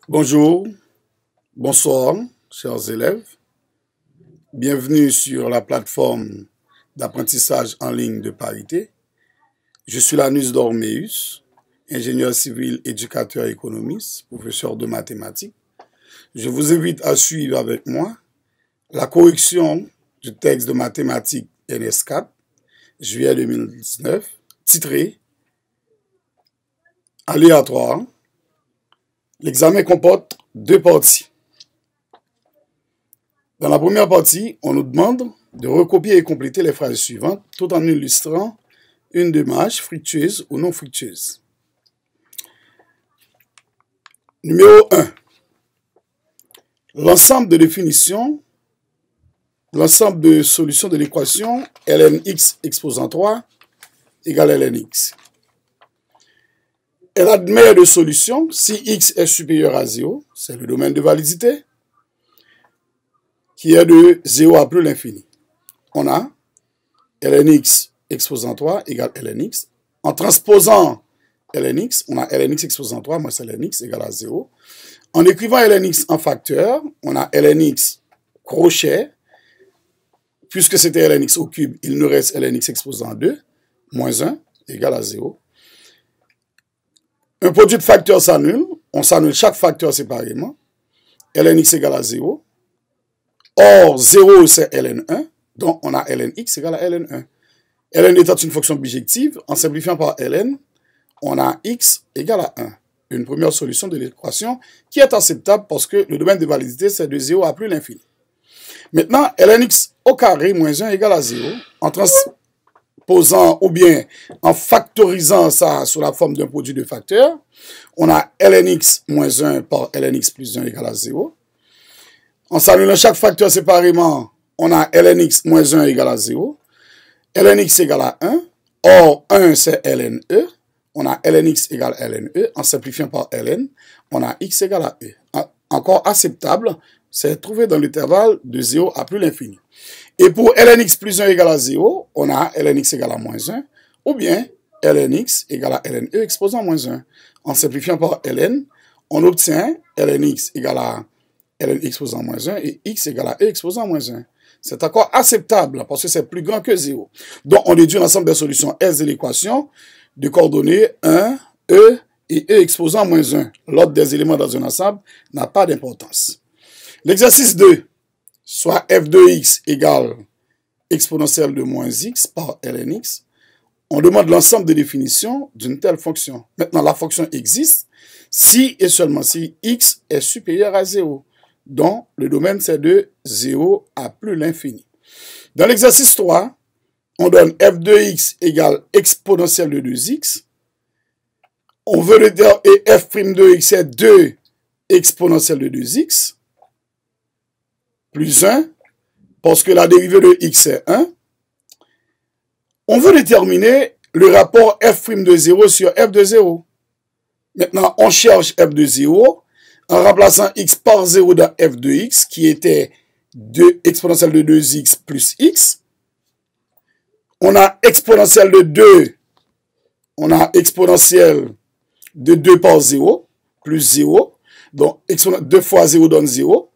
Bonjour, bonsoir, chers élèves. Bienvenue sur la plateforme d'apprentissage en ligne de parité. Je suis Lanus Dormeus, ingénieur civil, éducateur économiste, professeur de mathématiques. Je vous invite à suivre avec moi la correction du texte de mathématiques NS4, juillet 2019, titré « Aléatoire ». L'examen comporte deux parties. Dans la première partie, on nous demande de recopier et compléter les phrases suivantes tout en illustrant une démarche fructueuse ou non fructueuse. Numéro 1. L'ensemble de définitions, l'ensemble de solutions de l'équation lnx exposant 3 égale lnx. Elle admet de solution si x est supérieur à 0, c'est le domaine de validité, qui est de 0 à plus l'infini. On a lnx exposant 3 égale lnx. En transposant lnx, on a lnx exposant 3 moins lnx égale à 0. En écrivant lnx en facteur, on a lnx crochet. Puisque c'était lnx au cube, il nous reste lnx exposant 2 moins 1 égale à 0. Un produit de facteurs s'annule. On s'annule chaque facteur séparément. lnx égale à 0. Or, 0, c'est ln1. Donc, on a lnx égale à ln1. ln étant une fonction bijective, en simplifiant par ln, on a x égale à 1. Une première solution de l'équation qui est acceptable parce que le domaine de validité, c'est de 0 à plus l'infini. Maintenant, lnx au carré moins 1 égale à 0. En transposant ou bien en factorisant ça sous la forme d'un produit de facteurs, on a lnx moins 1 par lnx plus 1 égale à 0. En s'annulant chaque facteur séparément, on a lnx moins 1 égale à 0. lnx égale à 1. Or, 1, c'est lne. On a lnx égale lne. En simplifiant par ln, on a x égale à e. Encore acceptable, c'est trouvé dans l'intervalle de 0 à plus l'infini. Et pour lnx plus 1 égale à 0, on a lnx égale à moins 1, ou bien lnx égale à lne exposant moins 1. En simplifiant par ln, on obtient lnx égale à ln exposant moins 1 et x égale à e exposant moins 1. C'est encore acceptable parce que c'est plus grand que 0. Donc, on déduit l'ensemble des solutions S de l'équation de coordonnées 1, e et e exposant moins 1. L'ordre des éléments dans un ensemble n'a pas d'importance. L'exercice 2, soit f de x égale exponentielle de moins x par lnx, on demande l'ensemble des définitions d'une telle fonction. Maintenant, la fonction existe si et seulement si x est supérieur à 0. Donc, le domaine, c'est de 0 à plus l'infini. Dans l'exercice 3, on donne f de x égale exponentielle de 2x. On veut le dire, et f' de x est 2 exponentielle de 2x, plus 1, parce que la dérivée de x est 1. On veut déterminer le rapport f' de 0 sur f de 0. Maintenant, on cherche f de 0 en remplaçant x par 0 dans f de x, qui était 2 exponentielle de 2x plus x. On a exponentielle de 2, on a exponentielle de 2 par 0, plus 0. Donc, 2 fois 0 donne 0.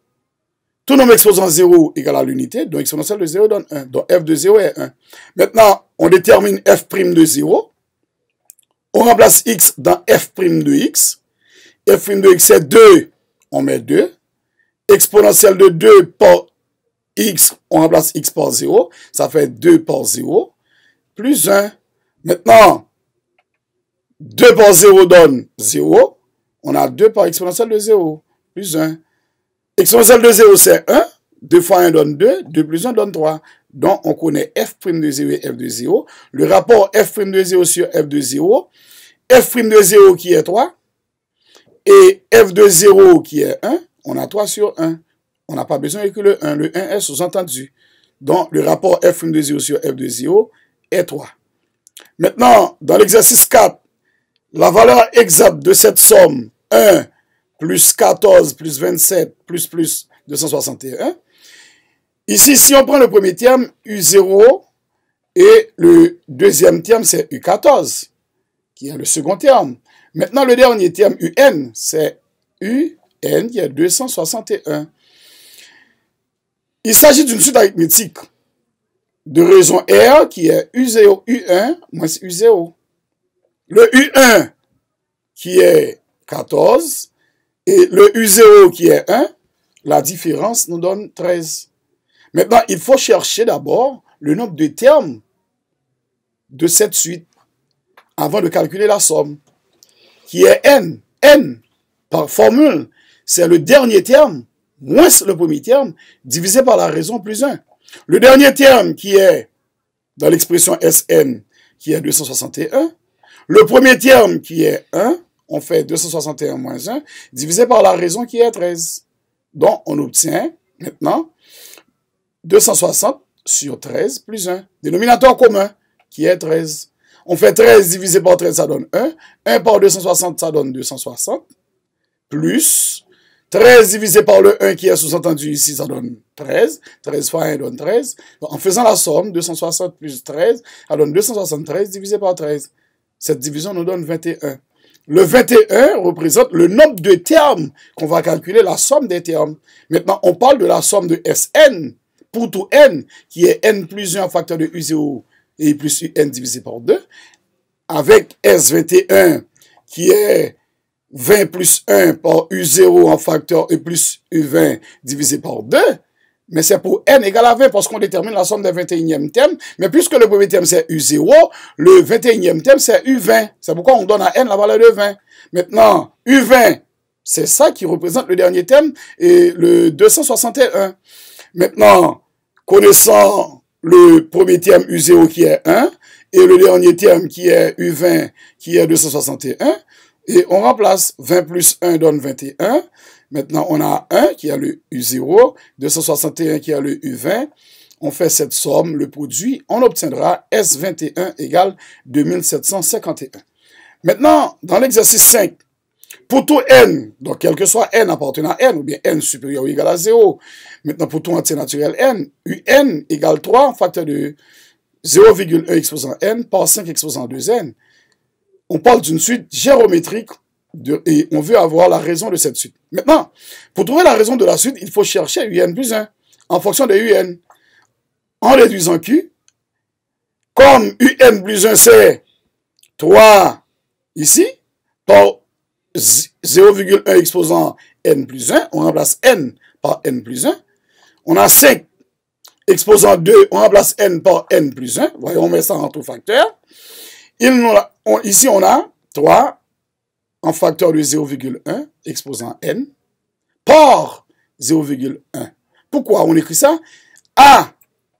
Tout nombre exposant 0 égale à l'unité, donc exponentielle de 0 donne 1. Donc, f de 0 est 1. Maintenant, on détermine f' de 0. On remplace x dans f' de x. f' de x est 2, on met 2. Exponentielle de 2 par x, on remplace x par 0. Ça fait 2 par 0, plus 1. Maintenant, 2 par 0 donne 0. On a 2 par exponentielle de 0, plus 1. Exponentielle de 0, c'est 1. 2 fois 1 donne 2. 2 plus 1 donne 3. Donc, on connaît f' de 0 et f de 0. Le rapport f' de 0 sur f de 0. F' de 0 qui est 3. Et f de 0 qui est 1. On a 3 sur 1. On n'a pas besoin d'écrire le 1. Le 1 est sous-entendu. Donc, le rapport f' de 0 sur f de 0 est 3. Maintenant, dans l'exercice 4, la valeur exacte de cette somme 1 plus 14 plus 27 plus 261. Ici, si on prend le premier terme, U0, et le deuxième terme, c'est U14, qui est le second terme. Maintenant, le dernier terme, UN, c'est U n qui est 261. Il s'agit d'une suite arithmétique de raison R qui est U0, U1 moins U0. Le U1 qui est 14 et le U0 qui est 1, la différence nous donne 13. Maintenant, il faut chercher d'abord le nombre de termes de cette suite avant de calculer la somme, qui est n. N, par formule, c'est le dernier terme, moins le premier terme, divisé par la raison plus 1. Le dernier terme qui est dans l'expression Sn, qui est 261. Le premier terme qui est 1, on fait 261 moins 1, divisé par la raison qui est 13. Donc, on obtient maintenant 260 sur 13 plus 1. Dénominateur commun qui est 13. On fait 13 divisé par 13, ça donne 1. 1 par 260, ça donne 260. Plus 13 divisé par le 1 qui est sous-entendu ici, ça donne 13. 13 fois 1 donne 13. Donc, en faisant la somme, 260 plus 13, ça donne 273 divisé par 13. Cette division nous donne 21. Le 21 représente le nombre de termes qu'on va calculer, la somme des termes. Maintenant, on parle de la somme de Sn pour tout n, qui est n plus 1 facteur de U0 et plus un divisé par 2, avec S21 qui est 20 plus 1 par U0 en facteur et plus U20 divisé par 2, mais c'est pour n égale à 20 parce qu'on détermine la somme des 21e termes, mais puisque le premier terme c'est U0, le 21e terme c'est U20, c'est pourquoi on donne à n la valeur de 20. Maintenant, U20, c'est ça qui représente le dernier terme et le 261. Maintenant, connaissant le premier terme U0 qui est 1 et le dernier terme qui est U20 qui est 261, et on remplace 20 plus 1 donne 21. Maintenant, on a 1 qui a le U0, 261 qui a le U20. On fait cette somme, le produit, on obtiendra S21 égale 2751. Maintenant, dans l'exercice 5, pour tout n, donc quel que soit n appartenant à n, ou bien n supérieur ou égal à 0, maintenant pour tout entier naturel n, un égale 3, facteur de 0,1 exposant n par 5 exposant 2n. On parle d'une suite géométrique et on veut avoir la raison de cette suite. Maintenant, pour trouver la raison de la suite, il faut chercher un plus 1 en fonction de un. En réduisant q, comme un plus 1 c'est 3 ici, par 0,1 exposant n plus 1, on remplace n par n plus 1. On a 5 exposant 2, on remplace n par n plus 1. Voyons, on met ça en tout facteur. Ici, on a 3 en facteur de 0,1 exposant n par 0,1. Pourquoi on écrit ça? A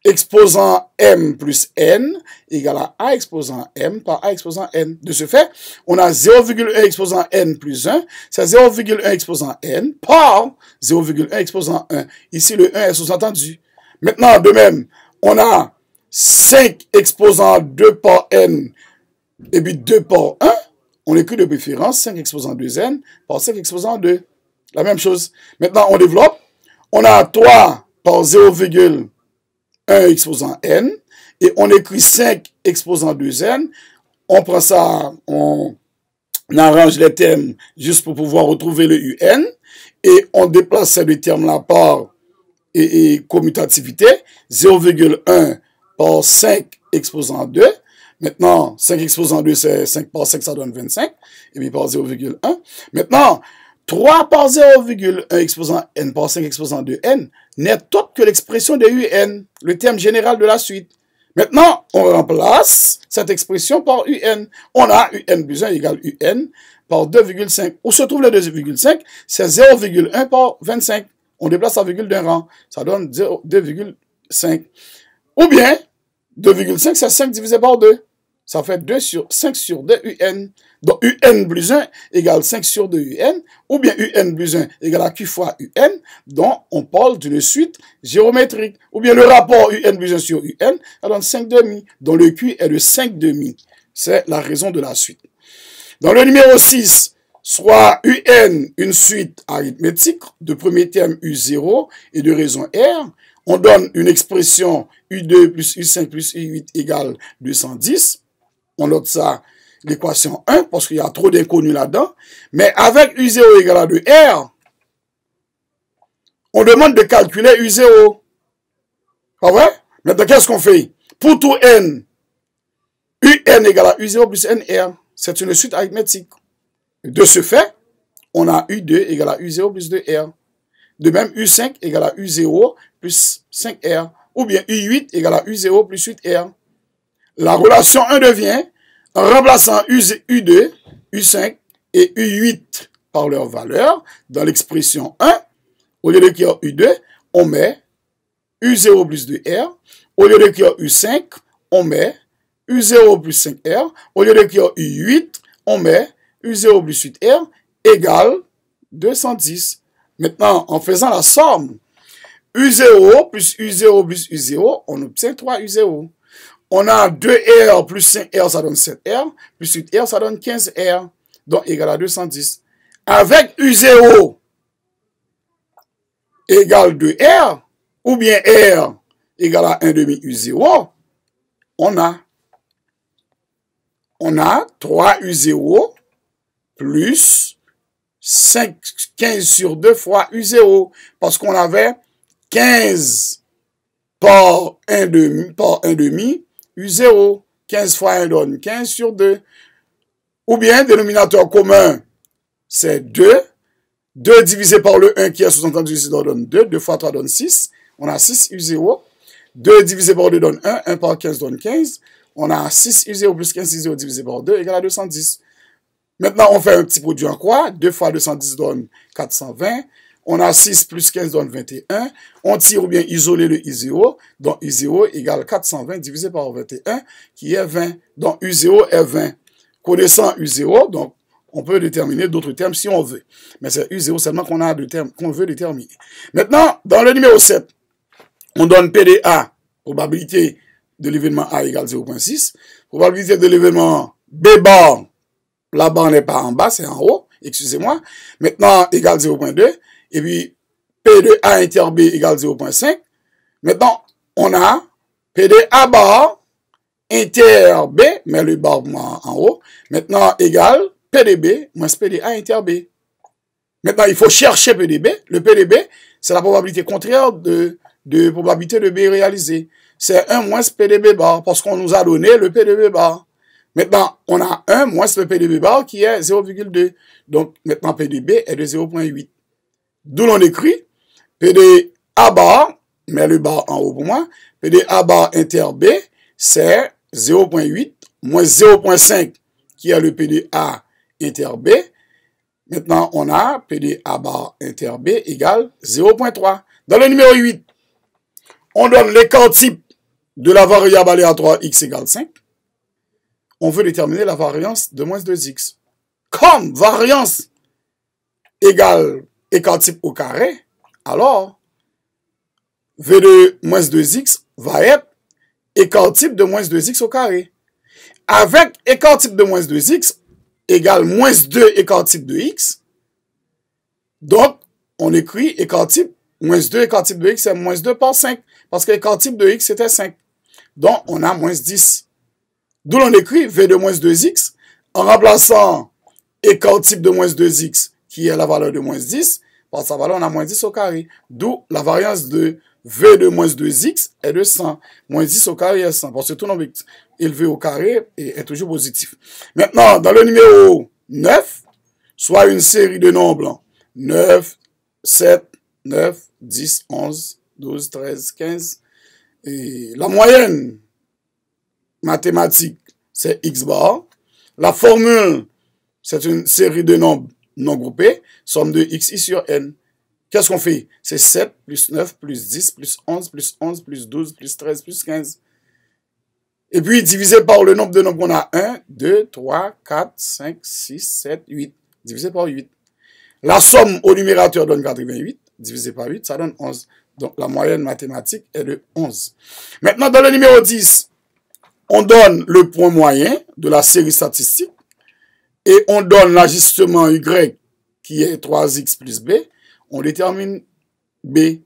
exposant m plus n égale à a exposant m par a exposant n. De ce fait, on a 0,1 exposant n plus 1, c'est 0,1 exposant n par 0,1 exposant 1. Ici, le 1 est sous-entendu. Maintenant, de même, on a 5 exposant 2 par n et puis 2 par 1. On écrit de préférence 5 exposant 2n par 5 exposant 2. La même chose. Maintenant, on développe. On a 3 par 0,1 exposant n. Et on écrit 5 exposant 2n. On prend ça, on arrange les termes juste pour pouvoir retrouver le un. Et on déplace ces deux termes-là par et commutativité. 0,1 par 5 exposant 2. Maintenant, 5 exposant 2, c'est 5 par 5, ça donne 25. Et puis par 0,1. Maintenant, 3 par 0,1 exposant n par 5 exposant 2n n'est autre que l'expression de un, le terme général de la suite. Maintenant, on remplace cette expression par un. On a un plus 1 égale un par 2,5. Où se trouve le 2,5? C'est 0,1 par 25. On déplace la virgule d'un rang. Ça donne 2,5. Ou bien, 2,5, c'est 5 divisé par 2. Ça fait 5 sur 2 un. Donc, un plus 1 égale 5 sur 2 un. Ou bien, un plus 1 égale à q fois un. Donc, on parle d'une suite géométrique. Ou bien, le rapport un plus 1 sur un, ça donne 5 demi. Donc, le q est de 5 demi. C'est la raison de la suite. Dans le numéro 6, soit une suite arithmétique de premier terme U0 et de raison R, on donne une expression U2 plus U5 plus U8 égale 210. On note ça, l'équation 1, parce qu'il y a trop d'inconnus là-dedans. Mais avec U0 égale à 2R, On demande de calculer U0. Pas vrai? Maintenant, qu'est-ce qu'on fait? Pour tout n, UN égale à U0 plus NR. C'est une suite arithmétique. De ce fait, on a U2 égale à U0 plus 2R. De même, U5 égale à U0 plus 5R. Ou bien U8 égale à U0 plus 8R. La relation 1 devient, en remplaçant U2, U5 et U8 par leur valeur, dans l'expression 1, au lieu d'écrire U2, on met U0 plus 2R. Au lieu d'écrire U5, on met U0 plus 5R. Au lieu d'écrire U8, on met U0 plus 8R égale 210. Maintenant, en faisant la somme, U0 plus U0 plus U0, on obtient 3U0. On a 2R plus 5R, ça donne 7R, plus 8R, ça donne 15R, donc égal à 210. Avec U0 égale 2R, ou bien R égale à 1 demi U0, on a 3U0 plus 15 sur 2 fois U0, parce qu'on avait 15 par 1 demi U0. 15 fois 1 donne 15 sur 2. Ou bien, dénominateur commun, c'est 2. 2 divisé par le 1 qui est 78 donne 2. 2 fois 3 donne 6. On a 6 U0. 2 divisé par 2 donne 1. 1 par 15 donne 15. On a 6 U0 plus 15 U0 divisé par 2 égale à 210. Maintenant, on fait un petit produit en croix. 2 fois 210 donne 420. On a 6 plus 15 donne 21. On tire ou bien isoler le I0. Donc, I0 égale 420 divisé par 21, qui est 20. Donc, U0 est 20. Connaissant U0, donc, on peut déterminer d'autres termes si on veut. Mais c'est U0 seulement qu'on veut déterminer. Maintenant, dans le numéro 7, on donne PDA, probabilité de l'événement A égale 0,6. Probabilité de l'événement B bar, la barre n'est pas en bas, c'est en haut, excusez-moi. Maintenant, égale 0,2. Et puis, P de A inter B égale 0,5. Maintenant, on a P de A bar inter B, mais le bar en haut. Maintenant, égale P de B moins P de A inter B. Maintenant, il faut chercher P de B. Le P de B, c'est la probabilité contraire de probabilité de B réalisée. C'est 1 moins P de B bar, parce qu'on nous a donné le P de B bar. Maintenant, on a 1 moins le P de B bar qui est 0,2. Donc, maintenant, P de B est de 0,8. D'où l'on écrit P de A bar, mais le bar en haut pour moi, P de A bar inter B, c'est 0,8 moins 0,5 qui est le P de A inter B. Maintenant, on a P de A bar inter B égale 0,3. Dans le numéro 8, on donne l'écart type de la variable aléatoire x égale 5. On veut déterminer la variance de moins 2x. Comme variance égale écart type au carré, alors V de moins 2x va être écart type de moins 2x au carré. Avec écart type de moins 2x égale moins 2 écart type de x. Donc, on écrit écart type, moins 2 écart type de x, c'est moins 2 par 5. Parce que écart type de x, c'était 5. Donc, on a moins 10. D'où l'on écrit V de moins 2x en remplaçant écart type de moins 2x qui est la valeur de moins 10, par sa valeur, on a moins 10 au carré. D'où la variance de V de moins 2x est de 100. Moins 10 au carré est 100. Parce que tout nombre élevé au carré est toujours positif. Maintenant, dans le numéro 9, soit une série de nombres 9, 7, 9, 10, 11, 12, 13, 15. Et la moyenne mathématique, c'est x bar. La formule, c'est une série de nombres non groupés, somme de xi sur n. Qu'est-ce qu'on fait? C'est 7 plus 9 plus 10 plus 11 plus 11 plus 12 plus 13 plus 15. Et puis, divisé par le nombre de nombres qu'on a, 1, 2, 3, 4, 5, 6, 7, 8. Divisé par 8. La somme au numérateur donne 88. Divisé par 8, ça donne 11. Donc, la moyenne mathématique est de 11. Maintenant, dans le numéro 10, on donne le point moyen de la série statistique. Et on donne l'ajustement Y qui est 3x plus B. On détermine B.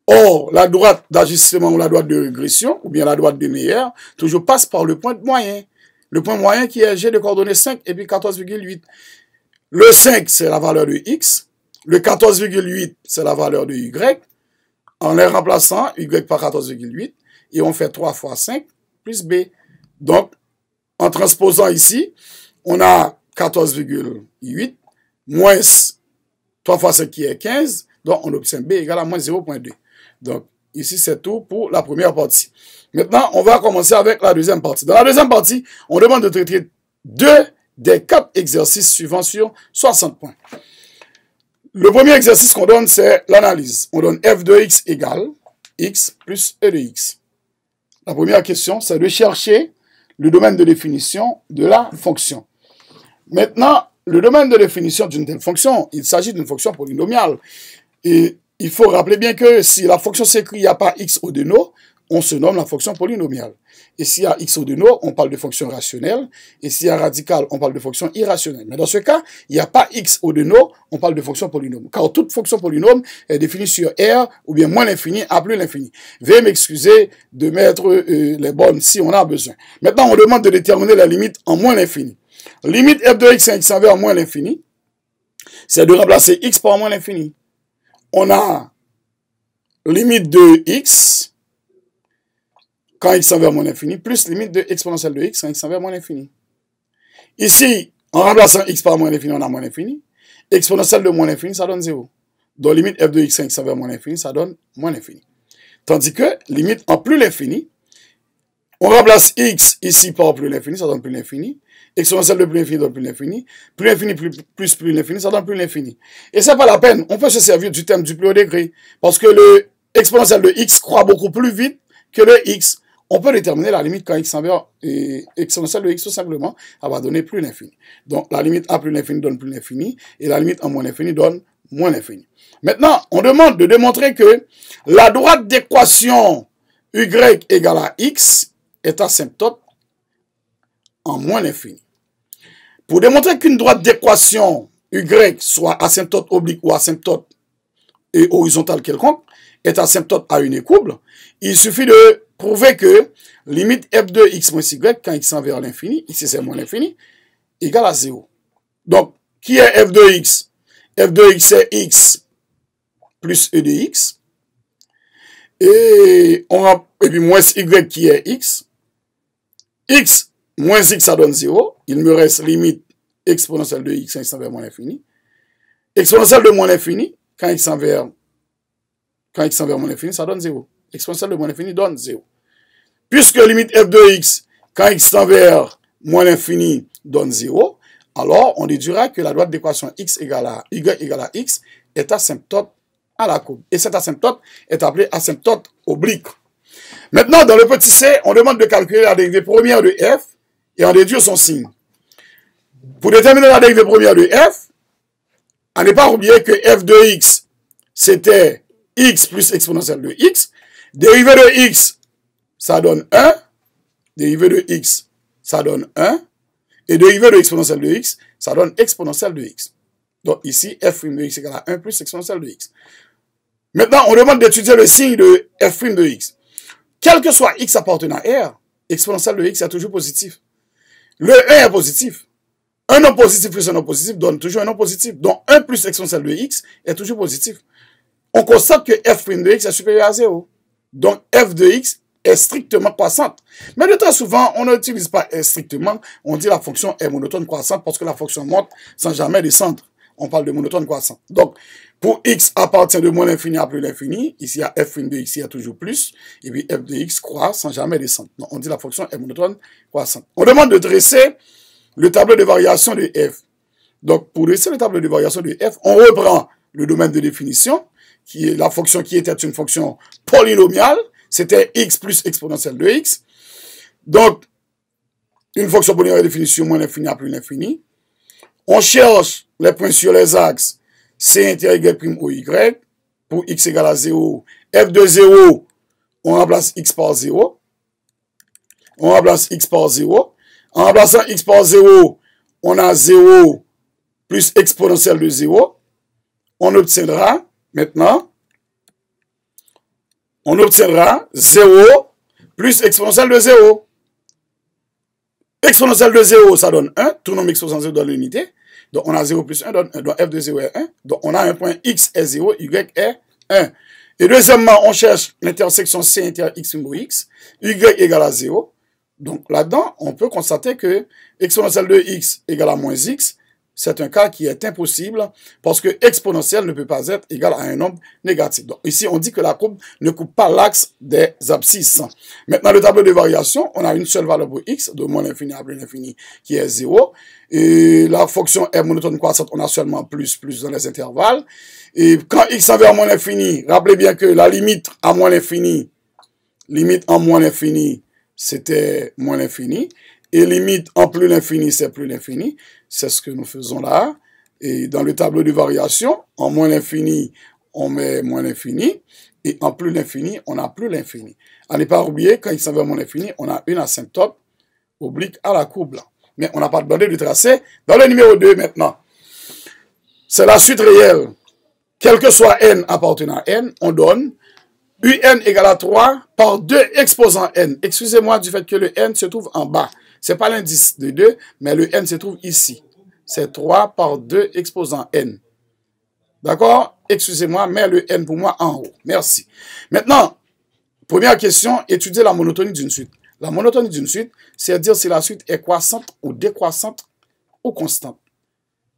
Or, la droite d'ajustement ou la droite de régression, ou bien la droite de meilleur, toujours passe par le point de moyen. Le point moyen qui est G de coordonnées 5 et puis 14,8. Le 5, c'est la valeur de x. Le 14,8, c'est la valeur de y. En les remplaçant, y par 14,8, et on fait 3 fois 5 plus b. Donc, en transposant ici, on a 14,8 moins 3 fois 5 qui est 15, donc on obtient b égale à moins 0,2. Donc, ici, c'est tout pour la première partie. Maintenant, on va commencer avec la deuxième partie. Dans la deuxième partie, on demande de traiter 2 des 4 exercices suivants sur 60 points. Le premier exercice qu'on donne, c'est l'analyse. On donne f de x égale x plus e de x. La première question, c'est de chercher le domaine de définition de la fonction. Maintenant, le domaine de définition d'une telle fonction, il s'agit d'une fonction polynomiale. Et il faut rappeler bien que si la fonction s'écrit, il n'y a pas x au déno, on se nomme la fonction polynomiale. Et s'il y a x au déno, on parle de fonction rationnelle. Et s'il y a radical, on parle de fonction irrationnelle. Mais dans ce cas, il n'y a pas x au déno, on parle de fonction polynôme. Car toute fonction polynôme est définie sur R, ou bien moins l'infini, à plus l'infini. Veuillez m'excuser de mettre les bornes si on a besoin. Maintenant, on demande de déterminer la limite en moins l'infini. Limite f de x est vers moins l'infini, c'est de remplacer x par moins l'infini. On a limite de x quand x vers moins l'infini, plus limite de exponentielle de x quand x vers moins l'infini. Ici, en remplaçant x par moins l'infini, on a moins l'infini. Exponentielle de moins l'infini, ça donne 0. Donc, limite f de x quand x vers moins l'infini, ça donne moins l'infini. Tandis que, limite en plus l'infini, on remplace x ici par plus l'infini, ça donne plus l'infini. Exponentielle de plus l'infini donne plus l'infini. Plus l'infini plus l'infini, ça donne plus l'infini. Et c'est pas la peine, on peut se servir du terme du plus haut degré. Parce que le exponentielle de x croît beaucoup plus vite que le x. On peut déterminer la limite quand x envers exponentielle de x tout simplement, elle va donner plus l'infini. Donc la limite à plus l'infini donne plus l'infini, et la limite en moins l'infini donne moins l'infini. Maintenant, on demande de démontrer que la droite d'équation y égale à x est asymptote en moins l'infini. Pour démontrer qu'une droite d'équation y soit asymptote oblique ou asymptote et horizontale quelconque est asymptote à une écouble, il suffit de prouver que limite f de x moins y quand x vers l'infini, ici c'est moins l'infini, égale à 0. Donc, qui est f de x? F de x c'est x plus e de x. Et puis moins y qui est x. X moins x ça donne 0. Il me reste limite exponentielle de x quand x vers moins l'infini. Exponentielle de moins l'infini, quand x vers moins l'infini, ça donne 0. Exponentielle de moins l'infini donne 0. Puisque limite f de x, quand x vers moins l'infini, donne 0, alors on déduira que la droite d'équation x égale à y égale à x est asymptote à la courbe. Et cette asymptote est appelée asymptote oblique. Maintenant, dans le petit c, on demande de calculer la dérivée première de f et en déduire son signe. Pour déterminer la dérivée première de f, à ne pas oublier que f de x, c'était x plus exponentielle de x. Dérivée de x, ça donne 1. Dérivée de x, ça donne 1. Et dérivée de exponentielle de x, ça donne exponentielle de x. Donc ici, f' de x égale à 1 plus exponentielle de x. Maintenant, on demande d'étudier le signe de f' de x. Quel que soit x appartenant à R, exponentielle de x est toujours positif. Le 1 est positif. Un nom positif plus un nom positif donne toujours un nom positif. Donc 1 plus exponentielle de x est toujours positif. On constate que f' de x est supérieur à 0. Donc f de x est strictement croissante. Mais de très souvent, on n'utilise pas strictement, on dit la fonction est monotone croissante parce que la fonction monte sans jamais descendre. On parle de monotone croissante. Donc, pour x appartient de moins l'infini à plus l'infini, ici il y a f' de x, il y a toujours plus, et puis f de x croît sans jamais descendre. Donc, on dit la fonction est monotone croissante. On demande de dresser le tableau de variation de f. Donc, pour dresser le tableau de variation de f, on reprend le domaine de définition, qui est la fonction qui était une fonction polynomiale, c'était x plus exponentielle de x. Donc, une fonction polynomiale de définition moins l'infini à plus l'infini. On cherche les points sur les axes c inter y' ou y. Pour x égale à 0, f de 0, on remplace x par 0. On remplace x par 0. En remplaçant x par 0, on a 0 plus exponentielle de 0. On obtiendra, maintenant, 0 plus exponentielle de 0. Exponentielle de 0, ça donne 1. Tout nombre exponentiel donne l'unité. Donc, on a 0 plus 1 donne 1. Donc, f de 0 est 1. Donc, on a un point x est 0, y est 1. Et deuxièmement, on cherche l'intersection C inter x symbole x, y égale à 0. Donc, là-dedans, on peut constater que exponentielle de x égale à moins x, c'est un cas qui est impossible parce que exponentielle ne peut pas être égal à un nombre négatif. Donc ici, on dit que la courbe ne coupe pas l'axe des abscisses. Maintenant, le tableau de variation, on a une seule valeur pour x, de moins l'infini à plus l'infini, qui est 0. Et la fonction est monotone croissante, on a seulement plus dans les intervalles. Et quand x en vers moins l'infini, rappelez bien que la limite en moins l'infini, c'était moins l'infini. Et limite en plus l'infini, c'est plus l'infini. C'est ce que nous faisons là. Et dans le tableau de variation, en moins l'infini, on met moins l'infini. Et en plus l'infini, on a plus l'infini. À ne pas oublier, quand il s'en va moins l'infini, on a une asymptote oblique à la courbe là. Mais on n'a pas demandé de tracer. Dans le numéro 2 maintenant, c'est la suite réelle. Quel que soit n appartenant à n, on donne un égale à 3 par 2 exposant n. Excusez-moi du fait que le n se trouve en bas. Ce n'est pas l'indice de 2, mais le n se trouve ici. C'est 3 par 2 exposant n. D'accord? Excusez-moi, mais le n pour moi en haut. Merci. Maintenant, première question, étudier la monotonie d'une suite. La monotonie d'une suite, c'est dire si la suite est croissante ou décroissante ou constante.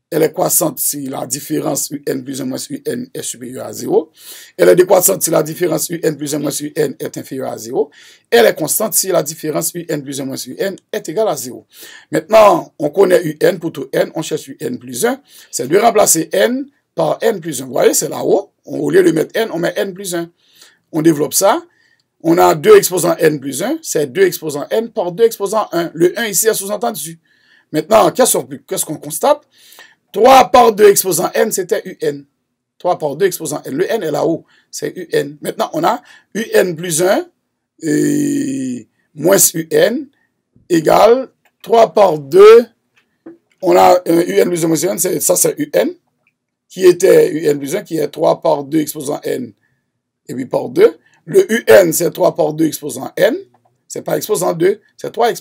Elle est croissante si la différence un plus 1 moins un est supérieure à 0. Elle est décroissante si la différence un plus 1 moins un est inférieure à 0. Elle est constante si la différence un plus 1 moins un est égale à 0. Maintenant, on connaît un pour tout n, on cherche un plus 1. C'est de remplacer n par n plus 1. Vous voyez, c'est là-haut. Au lieu de mettre n, on met n plus 1. On développe ça. On a 2 exposant n plus 1. C'est 2 exposant n par 2 exposant 1. Le 1 ici est sous-entendu. Maintenant, qu'est-ce qu'on constate? 3 par 2 exposant n, c'était un. 3 par 2 exposant n. Le n est là-haut. C'est un. Maintenant, on a un plus 1 et moins un égale 3 par 2. On a un plus 1 moins un, ça c'est un. Qui était un plus 1, qui est 3 par 2 exposant n. Et puis par 2. Le un, c'est 3 par 2 exposant n. C'est pas exposant 2, c'est 3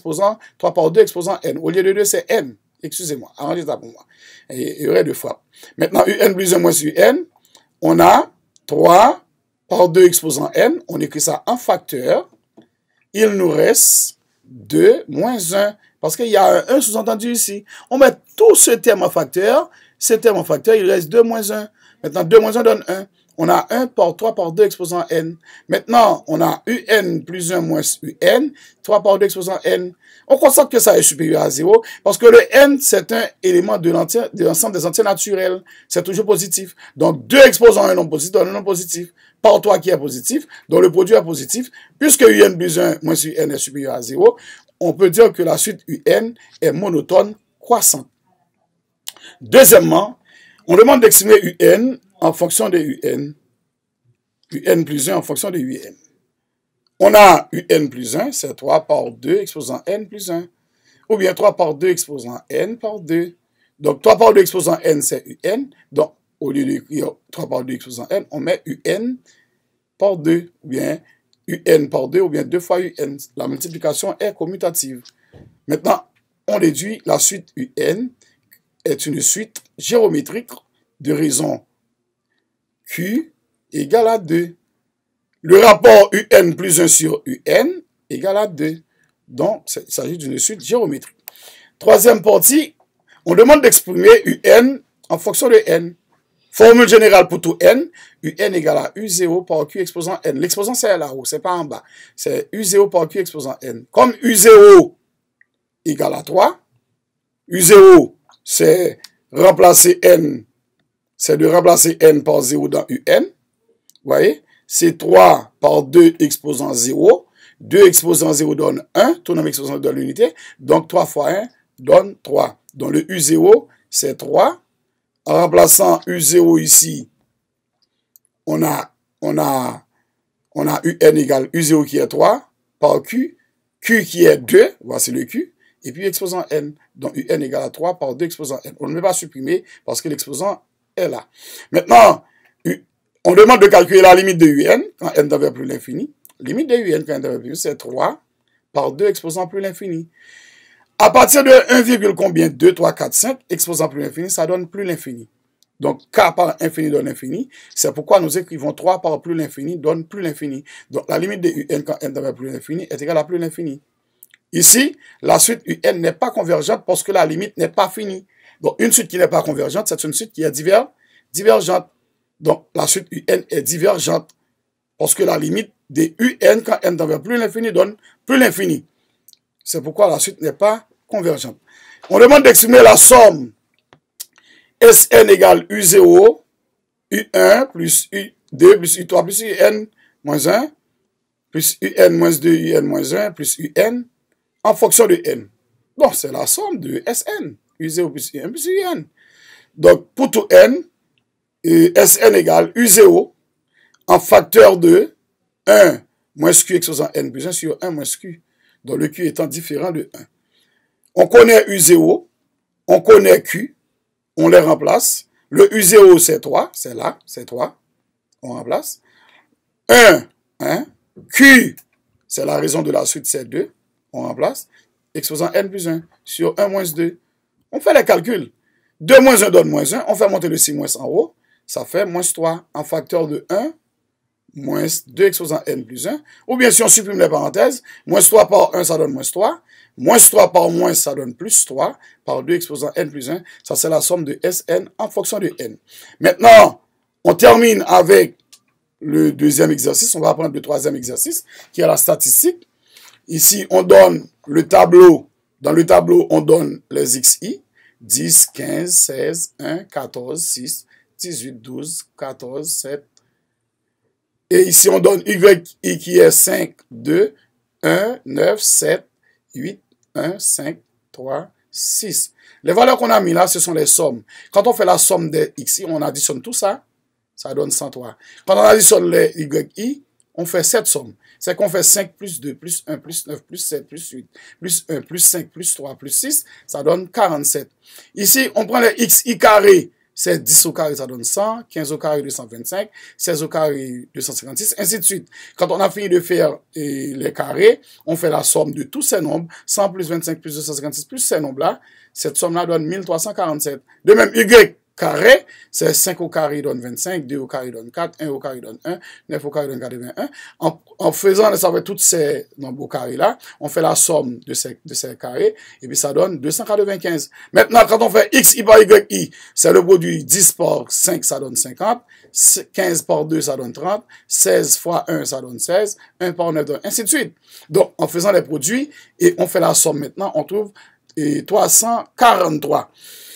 par 2 exposant n. Au lieu de 2, c'est n. Excusez-moi, arrangez ça pour moi. Il y aurait deux fois. Maintenant, un plus 1 moins un, on a 3 par 2 exposant n. On écrit ça en facteur. Il nous reste 2 moins 1. Parce qu'il y a un sous-entendu ici. On met tout ce terme en facteur. Ce terme en facteur, il reste 2 moins 1. Maintenant, 2 moins 1 donne 1. On a 1 par 3 par 2 exposant n. Maintenant, on a un plus 1 moins un, 3 par 2 exposant n. On constate que ça est supérieur à 0 parce que le n, c'est un élément de l'ensemble des entiers naturels. C'est toujours positif. Donc, 2 exposant un nombre positif donne un nombre positif. Par 3 qui est positif, donc le produit est positif. Puisque un plus 1 moins un est supérieur à 0, on peut dire que la suite un est monotone croissante. Deuxièmement, on demande d'exprimer un en fonction de un plus 1 en fonction de un. On a un plus 1, c'est 3 par 2 exposant n plus 1. Ou bien 3 par 2 exposant n par 2. Donc 3 par 2 exposant n, c'est un. Donc au lieu d'écrire 3 par 2 exposant n, on met un par 2. Ou bien un par 2, ou bien 2 fois un. La multiplication est commutative. Maintenant, on déduit la suite un est une suite géométrique de raison Q égale à 2. Le rapport un plus 1 sur un égale à 2. Donc, il s'agit d'une suite géométrique. Troisième partie, on demande d'exprimer un en fonction de n. Formule générale pour tout n, un égale à u0 par q exposant n. L'exposant, c'est là-haut, c'est pas en bas. C'est u0 par q exposant n. Comme u0 égale à 3, u0, c'est remplacer n. C'est de remplacer n par 0 dans un. Vous voyez? C'est 3 par 2 exposant 0. 2 exposant 0 donne 1. Tout nombre exposant donne l'unité. Donc 3 fois 1 donne 3. Donc le U0, c'est 3. En remplaçant U0 ici, on a UN égale U0 qui est 3 par Q. Q qui est 2. Voici le Q. Et puis exposant n. Donc UN égale à 3 par 2 exposant n. On ne peut pas supprimer parce que l'exposant est là. Maintenant, on demande de calculer la limite de UN quand n tend vers plus l'infini. Limite de UN quand n tend vers plus, c'est 3 par 2 exposant plus l'infini. À partir de 1, combien? 2, 3, 4, 5, exposant plus l'infini, ça donne plus l'infini. Donc, k par infini donne infini. C'est pourquoi nous écrivons 3 par plus l'infini donne plus l'infini. Donc, la limite de un quand n devient plus l'infini est égale à plus l'infini. Ici, la suite un n'est pas convergente parce que la limite n'est pas finie. Donc, une suite qui n'est pas convergente, c'est une suite qui est divergente. Donc, la suite un est divergente parce que la limite de un quand n devient plus l'infini donne plus l'infini. C'est pourquoi la suite n'est pas convergente. On demande d'exprimer la somme Sn égale U0, U1 plus U2 plus U3 plus UN moins 1 plus UN moins 2, UN moins 1 plus UN en fonction de n. Donc, c'est la somme de Sn. U0 plus UN plus UN. Donc, pour tout n, Sn égale U0 en facteur de 1 moins Q exposant n plus 1 sur 1 moins Q. Donc, le Q étant différent de 1. On connaît U0, on connaît Q, on les remplace. Le U0, c'est 3, c'est là, c'est 3. On remplace. 1, Q, c'est la raison de la suite, c'est 2. On remplace. Exposant n plus 1 sur 1 moins 2. On fait les calculs. 2 moins 1 donne moins 1. On fait monter le 6 moins en haut. Ça fait moins 3 en facteur de 1 moins 2 exposant n plus 1. Ou bien si on supprime les parenthèses, moins 3 par 1, ça donne moins 3. Moins 3 par moins, ça donne plus 3 par 2 exposant n plus 1. Ça, c'est la somme de Sn en fonction de n. Maintenant, on termine avec le deuxième exercice. On va prendre le troisième exercice, qui est la statistique. Ici, on donne le tableau. Dans le tableau, on donne les xi. 10, 15, 16, 1, 14, 6, 18, 12, 14, 7. Et ici, on donne yi qui est 5, 2, 1, 9, 7, 8, 1, 5, 3, 6. Les valeurs qu'on a mis là, ce sont les sommes. Quand on fait la somme des xi, on additionne tout ça, ça donne 103. Quand on additionne les yi, on fait 7 sommes. C'est qu'on fait 5 plus 2, plus 1, plus 9, plus 7, plus 8, plus 1, plus 5, plus 3, plus 6, ça donne 47. Ici, on prend les xi carré, c'est 10 au carré, ça donne 100, 15 au carré, 225, 16 au carré, 256, ainsi de suite. Quand on a fini de faire les carrés, on fait la somme de tous ces nombres, 100 plus 25 plus 256 plus ces nombres-là, cette somme-là donne 1347. De même, y carré, c'est 5 au carré donne 25, 2 au carré donne 4, 1 au carré donne 1, 9 au carré donne 81. En faisant tous ces nombres au carré là, on fait la somme de ces carrés, et puis ça donne 295. Maintenant, quand on fait xi par yi, c'est le produit 10 par 5, ça donne 50, 15 par 2, ça donne 30, 16 fois 1, ça donne 16, 1 par 9 donne, ainsi de suite. Donc, en faisant les produits, et on fait la somme maintenant, on trouve 343.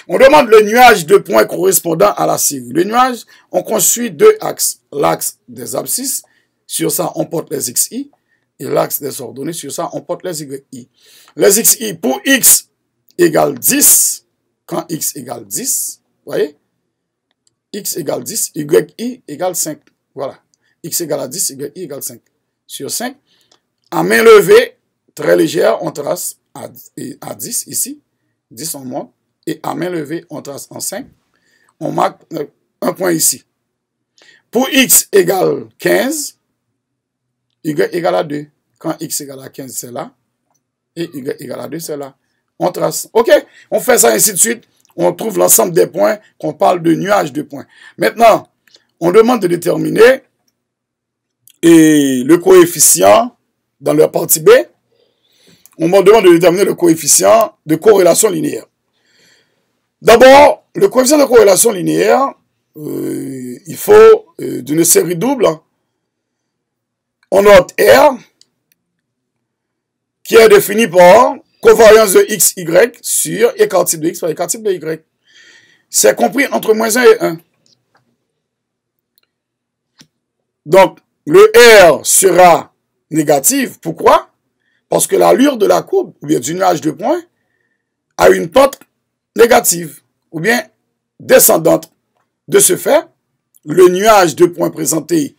On demande le nuage de points correspondant à la série. Le nuage, on construit deux axes. L'axe des abscisses, sur ça, on porte les xi. Et l'axe des ordonnées, sur ça, on porte les yi. Les xi, pour x égale 10, quand x égale 10, vous voyez, x égale 10, yi égale 5. Voilà. X égale à 10, yi égale 5. Sur 5, à main levée, très légère, on trace à 10 ici. 10, on monte. Et à main levée, on trace en 5. On marque un point ici. Pour x égale 15, y égale à 2. Quand x égale à 15, c'est là. Et y égale à 2, c'est là. On trace. OK? On fait ça ainsi de suite. On trouve l'ensemble des points qu'on parle de nuage de points. Maintenant, on demande de déterminer le coefficient dans la partie B. On demande de déterminer le coefficient de corrélation linéaire. D'abord, le coefficient de corrélation linéaire, il faut d'une série double. On note R, qui est défini par covariance de x, y sur écart type de x par écart type de y. C'est compris entre moins 1 et 1. Donc, le R sera négatif. Pourquoi? Parce que l'allure de la courbe, ou bien du nuage de points, a une pente négative, ou bien descendante. De ce fait, le nuage de points présenté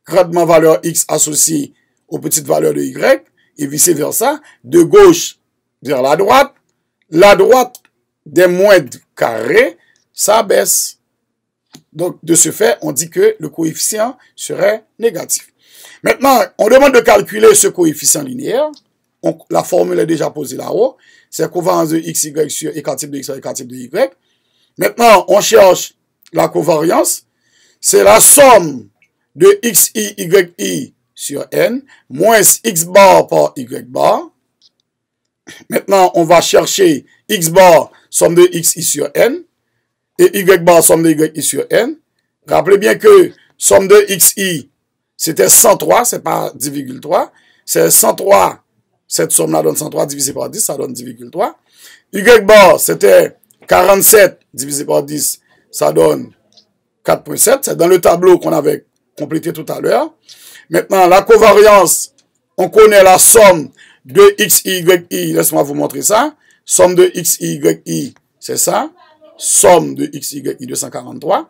grandement valeur x associée aux petites valeurs de y, et vice-versa, de gauche vers la droite des moindres carrés, ça baisse. Donc, de ce fait, on dit que le coefficient serait négatif. Maintenant, on demande de calculer ce coefficient linéaire. la formule est déjà posée là-haut. C'est covariance de x, y sur écart type de x sur écart type de y. Maintenant, on cherche la covariance. C'est la somme de xi, yi sur n, moins x bar par y bar. Maintenant, on va chercher x bar, somme de xi sur n, et y bar, somme de yi sur n. Rappelez bien que somme de xi, c'était 103, c'est pas 10,3. C'est 103, cette somme-là donne 103 divisé par 10, ça donne 10,3. Y bar, c'était 47 divisé par 10, ça donne 4,7. C'est dans le tableau qu'on avait complété tout à l'heure. Maintenant, la covariance, on connaît la somme de x, y, laisse-moi vous montrer ça. Somme de x, y, c'est ça. Somme de x, y, 243.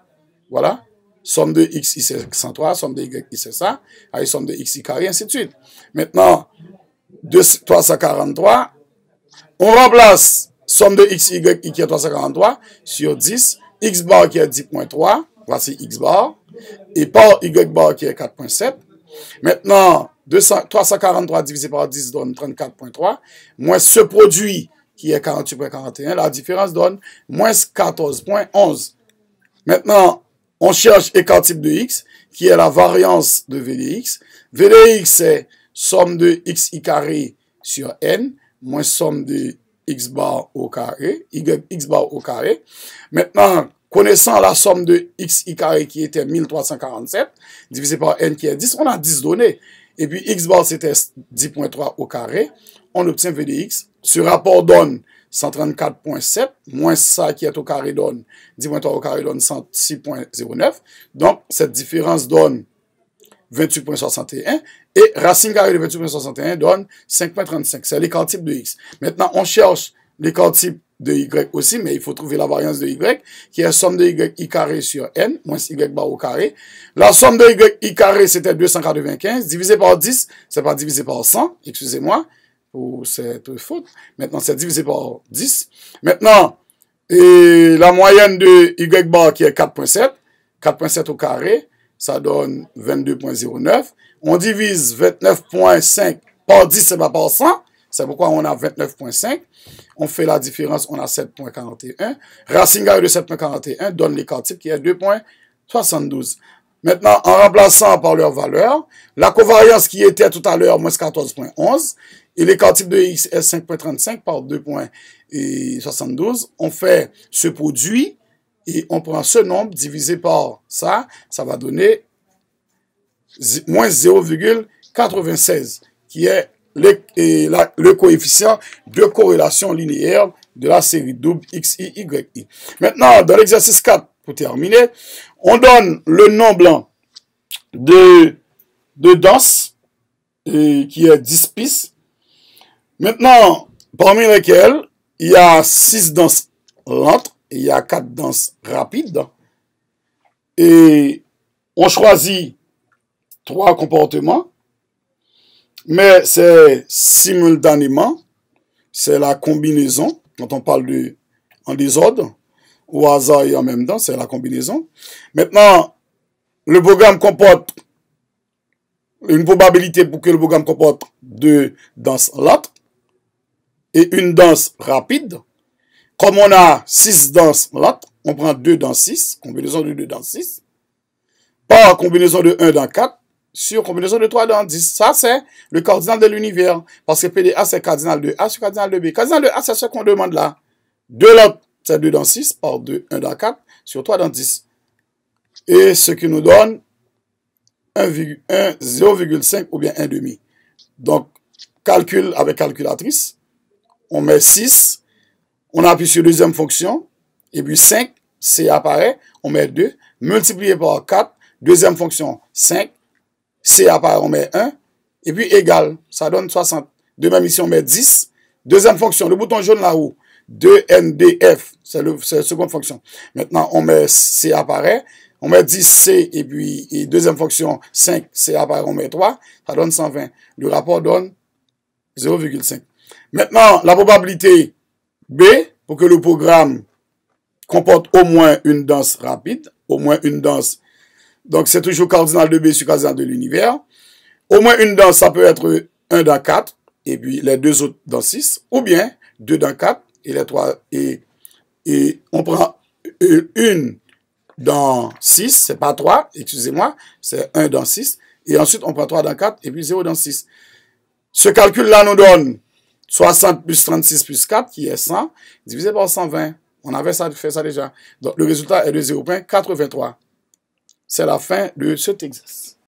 Voilà. Somme de x, c'est 103. Somme de y, c'est ça. Avec somme de x carré, ainsi de suite. Maintenant, 343. On remplace somme de x, y, qui est 343 sur 10. X bar qui est 10,3. Voici x bar. Et par y bar qui est 4,7. Maintenant, 343 divisé par 10 donne 34,3. Moins ce produit qui est 48,41. La différence donne moins 14,11. Maintenant, on cherche écart type de x, qui est la variance de v de x. V de x, c'est somme de xi carré sur n, moins somme de x bar au carré, x bar au carré. Maintenant, connaissant la somme de xi carré qui était 1347, divisé par n qui est 10, on a 10 données. Et puis x bar c'était 10,3 au carré, on obtient v de x. Ce rapport donne 134,7, moins ça qui est au carré donne 10,3 au carré donne 106,09. Donc, cette différence donne 28,61. Et racine carrée de 28,61 donne 5,35. C'est l'écart type de x. Maintenant, on cherche l'écart type de y aussi, mais il faut trouver la variance de y, qui est la somme de y carré sur n, moins y bar au carré. La somme de y carré, c'était 295. Divisé par 10, c'est pas divisé par 100, excusez-moi, pour cette faute. Maintenant, c'est divisé par 10. Maintenant, et la moyenne de y bar qui est 4,7. 4,7 au carré, ça donne 22,09. On divise 29,5 par 10, c'est pas par 100. C'est pourquoi on a 29,5. On fait la différence, on a 7,41. Racine carrée de 7,41 donne l'écart type qui est 2,72. Maintenant, en remplaçant par leur valeur, la covariance qui était tout à l'heure, moins 14,11, et l'écart type de x est 5,35 par 2,72, on fait ce produit, et on prend ce nombre divisé par ça, ça va donner moins 0,96, qui est le coefficient de corrélation linéaire de la série double xi, yi. Maintenant, dans l'exercice 4, pour terminer, on donne le nombre de danses qui est 10 pistes. Maintenant, parmi lesquelles, il y a 6 danses lentes et il y a 4 danses rapides. Et on choisit 3 comportements. Mais c'est simultanément, c'est la combinaison, quand on parle en désordre, au hasard et en même temps, c'est la combinaison. Maintenant, le programme comporte une probabilité pour que le programme comporte 2 danses lentes et une danse rapide. Comme on a 6 danses lentes, on prend 2 dans 6, combinaison de 2 dans 6, par combinaison de 1 dans 4, sur combinaison de 3 dans 10. Ça, c'est le cardinal de l'univers. Parce que PDA, c'est cardinal de A sur cardinal de B. Cardinal de A, c'est ce qu'on demande là. 2 lentes, c'est 2 dans 6, par 2, 1 dans 4, sur 3 dans 10. Et ce qui nous donne 0,5 ou bien 1,5. Donc, calcul avec calculatrice. On met 6. On appuie sur deuxième fonction. Et puis 5, C apparaît. On met 2. Multiplié par 4. Deuxième fonction, 5. C apparaît, on met 1. Et puis égal, ça donne 60. De même ici, on met 10. Deuxième fonction, le bouton jaune là-haut. 2NDF, c'est la seconde fonction. Maintenant, on met C apparaît. On met 10C et puis deuxième fonction, 5, C apparaît, on met 3. Ça donne 120. Le rapport donne 0,5. Maintenant, la probabilité B, pour que le programme comporte au moins une danse rapide, au moins une danse. Donc, c'est toujours cardinal de B sur cardinal de l'univers. Au moins une danse, ça peut être 1 dans 4. et puis les deux autres dans 6, ou bien 2 dans 4, et les 3, et on prend une dans 6, c'est pas 3, excusez-moi, c'est 1 dans 6, et ensuite on prend 3 dans 4, et puis 0 dans 6. Ce calcul-là nous donne 60 plus 36 plus 4, qui est 100, divisé par 120. On avait fait ça déjà. Donc le résultat est de 0,83. C'est la fin de cet exercice.